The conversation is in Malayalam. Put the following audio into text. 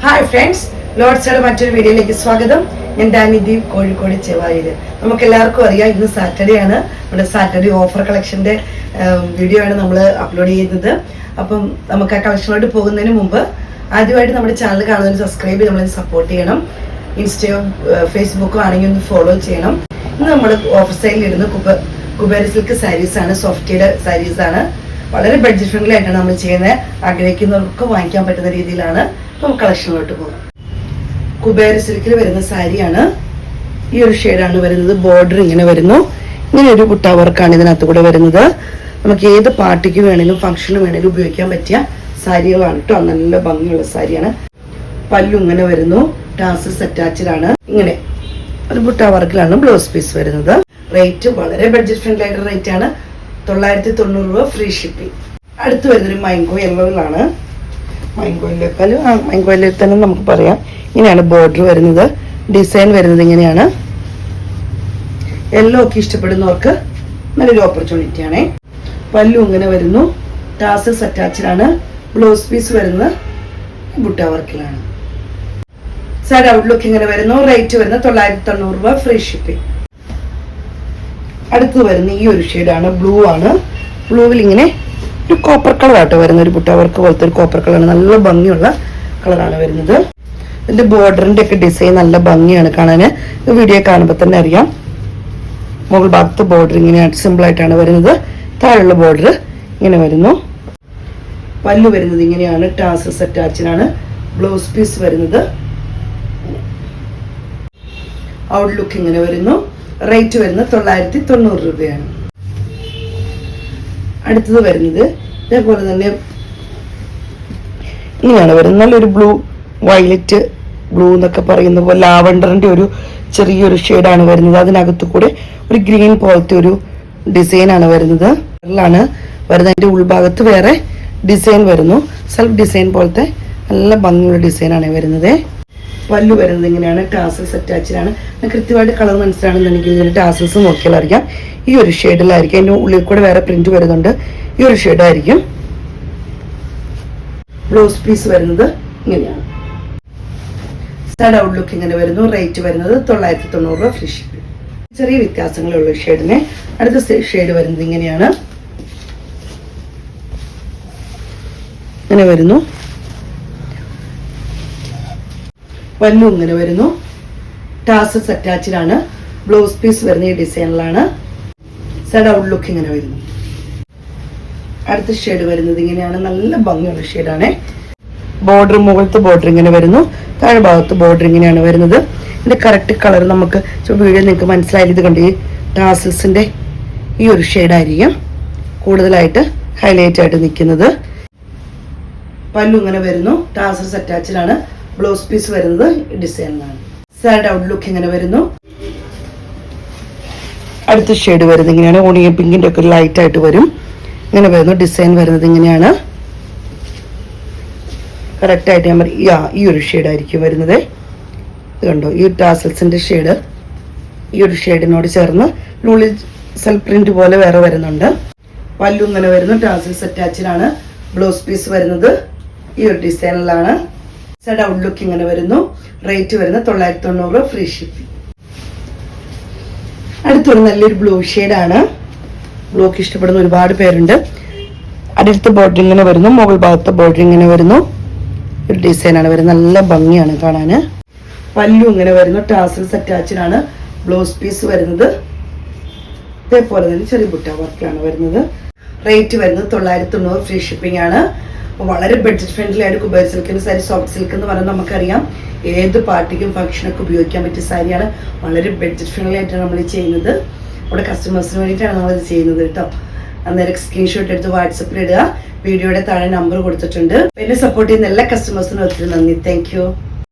ഹായ് ഫ്രണ്ട്സ്, ലോഡ്സയുടെ മറ്റൊരു വീഡിയോയിലേക്ക് സ്വാഗതം. ഞാൻ ഡാനിദീപ്, കോഴിക്കോട് ചെവായില്. നമുക്ക് എല്ലാവർക്കും അറിയാം, ഇന്ന് സാറ്റർഡേ ആണ്. നമ്മുടെ സാറ്റർഡേ ഓഫർ കളക്ഷന്റെ വീഡിയോ ആണ് നമ്മൾ അപ്ലോഡ് ചെയ്യുന്നത്. അപ്പം നമുക്ക് ആ കളക്ഷനോട്ട് പോകുന്നതിന് മുമ്പ് ആദ്യമായിട്ട് നമ്മുടെ ചാനൽ കാണുന്നതിന് സബ്സ്ക്രൈബ് ചെയ്ത് നമ്മളെ സപ്പോർട്ട് ചെയ്യണം. ഇൻസ്റ്റയോ ഫേസ്ബുക്കോ ആണെങ്കിൽ ഒന്ന് ഫോളോ ചെയ്യണം. ഇന്ന് നമ്മൾ ഓഫർ സൈഡിൽ ഇടുന്ന കുബേര സിൽക്ക് സാരീസ് ആണ്, സോഫ്റ്റിയുടെ സാരീസ് ആണ്. വളരെ ബഡ്ജറ്റ് ഫ്രണ്ട്ലി ആയിട്ടാണ് നമ്മൾ ചെയ്യുന്നത്. ആഗ്രഹിക്കുന്നവർക്ക് വാങ്ങിക്കാൻ പറ്റുന്ന രീതിയിലാണ്. നമുക്ക് കളക്ഷനിലോട്ട് പോകാം. കുബേര സിൽക്കിൽ വരുന്ന സാരിയാണ്. ഈ ഒരു ഷെയ്ഡാണ് വരുന്നത്. ബോർഡർ ഇങ്ങനെ വരുന്നു. ഇങ്ങനെ ഒരു ബുട്ട വർക്കാണ് ഇതിനകത്ത് കൂടെ വരുന്നത്. നമുക്ക് ഏത് പാർട്ടിക്ക് വേണേലും ഫംഗ്ഷന് വേണേലും ഉപയോഗിക്കാൻ പറ്റിയ സാരികളാണ് കേട്ടോ. നല്ല ഭംഗിയുള്ള സാരിയാണ്. പല്ലു ഇങ്ങനെ വരുന്നു. ടാസൽസ് അറ്റാച്ച്ഡ് ആണ്. ഇങ്ങനെ ഒരു ബുട്ട വർക്കിലാണ് ബ്ലൗസ് പീസ് വരുന്നത്. റേറ്റ് വളരെ ബഡ്ജറ്റ് ഫ്രണ്ട്ലി ആയിട്ടുള്ള റേറ്റ് ആണ്. 990 രൂപ ഫ്രീ ഷിപ്പിംഗ്. അടുത്ത് വരുന്നൊരു മൈങ്കോ യെല്ലോയിലാണ്. മൈങ്കോയിൽ തന്നെ നമുക്ക് പറയാം. ഇങ്ങനെയാണ് ബോർഡർ വരുന്നത്. ഡിസൈൻ വരുന്നത് ഇങ്ങനെയാണ്. യെല്ലോ ഒക്കെ ഇഷ്ടപ്പെടുന്നവർക്ക് നല്ലൊരു ഓപ്പർച്യൂണിറ്റി ആണ്. പല്ലു ഇങ്ങനെ വരുന്നു. ടാസൽസ് അറ്റാച്ച്ഡ് ആണ്. ബ്ലൗസ് പീസ് വരുന്നത് ബുട്ട വർക്കിലാണ്. സാരി ഔട്ട്ലുക്ക് ഇങ്ങനെ വരുന്നു. റേറ്റ് വരുന്നത് 990 രൂപ ഫ്രീ ഷിപ്പിംഗ്. അടുത്ത് വരുന്ന ഈ ഒരു ഷെയ്ഡാണ്. ബ്ലൂ ആണ്. ബ്ലൂവിൽ ഇങ്ങനെ ഒരു കോപ്പർ കളർ ആട്ടോ വരുന്ന ഒരു ബുട്ട വർക്ക് പോലത്തെ ഒരു കോപ്പർ കളറാണ്. നല്ല ഭംഗിയുള്ള കളറാണ് വരുന്നത്. ഇതിന്റെ ബോർഡറിന്റെ ഒക്കെ ഡിസൈൻ നല്ല ഭംഗിയാണ് കാണാൻ. വീഡിയോ കാണുമ്പോൾ തന്നെ അറിയാം. മുകൾ ഭാഗത്ത് ബോർഡർ ഇങ്ങനെയാണ്, സിമ്പിൾ ആയിട്ടാണ് വരുന്നത്. താഴെയുള്ള ബോർഡർ ഇങ്ങനെ വരുന്നു. പല്ലു വരുന്നത് ഇങ്ങനെയാണ്. ടാസൽസ് അറ്റാച്ച്ഡ് ആണ്. ബ്ലൗസ് പീസ് വരുന്നത് ഔട്ട്ലുക്ക് ഇങ്ങനെ വരുന്നു. റേറ്റ് വരുന്നത് 990 രൂപയാണ്. അടുത്തത് വരുന്നത് ഇതേപോലെ തന്നെ ഇങ്ങനെയാണ് വരുന്നത്. നല്ലൊരു ബ്ലൂ, വയലറ്റ് ബ്ലൂ എന്നൊക്കെ പറയുന്ന പോലെ ലാവണ്ടറിന്റെ ഒരു ചെറിയൊരു ഷെയ്ഡാണ് വരുന്നത്. അതിനകത്ത് കൂടെ ഒരു ഗ്രീൻ പോലത്തെ ഒരു ഡിസൈനാണ് വരുന്നത്. അതിന്റെ ഉൾഭാഗത്ത് വേറെ ഡിസൈൻ വരുന്നു. സെൽഫ് ഡിസൈൻ പോലത്തെ നല്ല ഭംഗിയുള്ള ഡിസൈനാണ് വരുന്നത്. പല്ലു വരുന്നത് ഇങ്ങനെയാണ്. ടാസൽസ് അറ്റാച്ച്ഡ് ആണ്. കൃത്യമായിട്ട് കളർ മനസ്സിലാണെന്നുണ്ടെങ്കിൽ ഇതിന്റെ ടാസൽസ് നോക്കിയാൽ അറിയാം. ഈ ഒരു ഷെയ്ഡിലായിരിക്കും. അതിന്റെ ഉള്ളിൽ കൂടെ വേറെ പ്രിന്റ് വരുന്നുണ്ട്. ഈ ഒരു ഷെയ്ഡായിരിക്കും. ബ്ലൗസ് പീസ് വരുന്നത് ഇങ്ങനെയാണ്. സാരി ഔട്ട്ലുക്ക് ഇങ്ങനെ വരുന്നു. റേറ്റ് വരുന്നത് 990 രൂപ ഫ്രീ ഷിപ്പിംഗ്. ചെറിയ വ്യത്യാസങ്ങളുള്ള ഷെയ്ഡിന്. അടുത്ത ഷെയ്ഡ് വരുന്നത് ഇങ്ങനെയാണ്. ഇങ്ങനെ വരുന്നു. പല്ലു ഇങ്ങനെ വരുന്നു. ടാസൽസ് അറ്റാച്ച്ഡ് ആണ്. ബ്ലൗസ് പീസ് വരുന്ന ഈ ഡിസൈനിലാണ്. സാരി ഔട്ട്ലുക്ക് ഇങ്ങനെ വരുന്നു. അടുത്ത ഷെയ്ഡ് വരുന്നത് ഇങ്ങനെയാണ്. നല്ല ഭംഗിയുള്ള ഷെയ്ഡാണ്. ബോർഡർ, മുകളിലത്തെ ബോർഡർ ഇങ്ങനെ വരുന്നു. താഴെ ഭാഗത്ത് ബോർഡർ ഇങ്ങനെയാണ് വരുന്നത്. ഇതിന്റെ കറക്റ്റ് കളർ നമുക്ക് വീഡിയോ നിങ്ങൾക്ക് മനസ്സിലായത്. ഇത് കണ്ട് ഈ ടാസൽസിന്റെ ഈ ഒരു ഷെയ്ഡായിരിക്കും കൂടുതലായിട്ട് ഹൈലൈറ്റ് ആയിട്ട് നിൽക്കുന്നത്. പല്ലു ഇങ്ങനെ വരുന്നു. ടാസൽസ് അറ്റാച്ച്ഡ് ആണ്. ബ്ലൗസ് പീസ് വരുന്നത് ഡിസൈനിലാണ്. സാരി ഔട്ട്ലുക്ക് ഇങ്ങനെ വരുന്നു. അടുത്ത ഷെയ്ഡ് വരുന്നത് ഇങ്ങനെയാണ്. ഓണിയൻ പിങ്കിന്റെ ഒക്കെ ലൈറ്റ് ആയിട്ട് വരും. ഇങ്ങനെ വരുന്നു. ഡിസൈൻ വരുന്നത് ഇങ്ങനെയാണ്. കറക്റ്റ് ആയിട്ട് ഞാൻ ഈ ഒരു ഷെയ്ഡായിരിക്കും വരുന്നത്. ഇത് കണ്ടോ, ഈ ടാസൽസിന്റെ ഷെയ്ഡ് ഈ ഒരു ഷെയ്ഡിനോട് ചേർന്ന് ഉള്ളിൽ സെൽഫ് പ്രിന്റ് പോലെ വേറെ വരുന്നുണ്ട്. പല്ലു ഇങ്ങനെ വരുന്നു. ടാസൽസ് അറ്റാച്ച്ഡ് ആണ്. ബ്ലൗസ് പീസ് വരുന്നത് ഈ ഒരു ഡിസൈനിലാണ്. സാരി ഔട്ട്ലുക്ക് ഇങ്ങനെ വരുന്നു. റേറ്റ് വരുന്നത് 990 രൂപ ഫ്രീ ഷിപ്പിംഗ്. അടുത്തൊരു നല്ലൊരു ബ്ലൂ ഷെയ്ഡാണ്. ബ്ലൂക്ക് ഇഷ്ടപ്പെടുന്ന ഒരുപാട് പേരുണ്ട്. അടുത്ത ബോർഡർ ഇങ്ങനെ വരുന്നു. മുകൾ ഭാഗത്തെ ബോർഡർ ഇങ്ങനെ വരുന്നു. ഒരു ഡിസൈനാണ് വരുന്നത്. നല്ല ഭംഗിയാണ് കാണാൻ. പല്ലു ഇങ്ങനെ വരുന്നു. ടാസൽസ് അറ്റാച്ച്ഡ് ആണ്. ബ്ലൗസ് പീസ് വരുന്നത് ഇതേപോലെ തന്നെ ചെറിയ ബുട്ട വർക്കിലാണ് വരുന്നത്. റേറ്റ് വരുന്നത് 990 ഫ്രീ ഷിപ്പിംഗ് ആണ്. വളരെ ബഡ്ജറ്റ് ഫ്രണ്ട്ലി ആയിട്ട് കുബേര സിൽക്കിന്റെ സാരി, സോഫ്റ്റ് സിൽക്ക് എന്ന് പറയുന്നത് നമുക്കറിയാം ഏത് പാർട്ടിക്കും ഫംഗ്ഷനൊക്കെ ഉപയോഗിക്കാൻ പറ്റിയ സാരിയാണ്. വളരെ ബഡ്ജറ്റ് ഫ്രണ്ട്ലി ആയിട്ടാണ് നമ്മൾ ചെയ്യുന്നത്. നമ്മുടെ കസ്റ്റമേഴ്സിന് വേണ്ടിയിട്ടാണ് നമ്മളിത് ചെയ്യുന്നത് കേട്ടോ. അന്നേരം സ്ക്രീൻഷോട്ട് എടുത്ത് വാട്സപ്പിൽ ഇടുക. വീഡിയോയുടെ താഴെ നമ്പർ കൊടുത്തിട്ടുണ്ട്. എന്നെ സപ്പോർട്ട് ചെയ്യുന്ന എല്ലാ കസ്റ്റമേഴ്സിനും ഒത്തിരി നന്ദി. Thank you.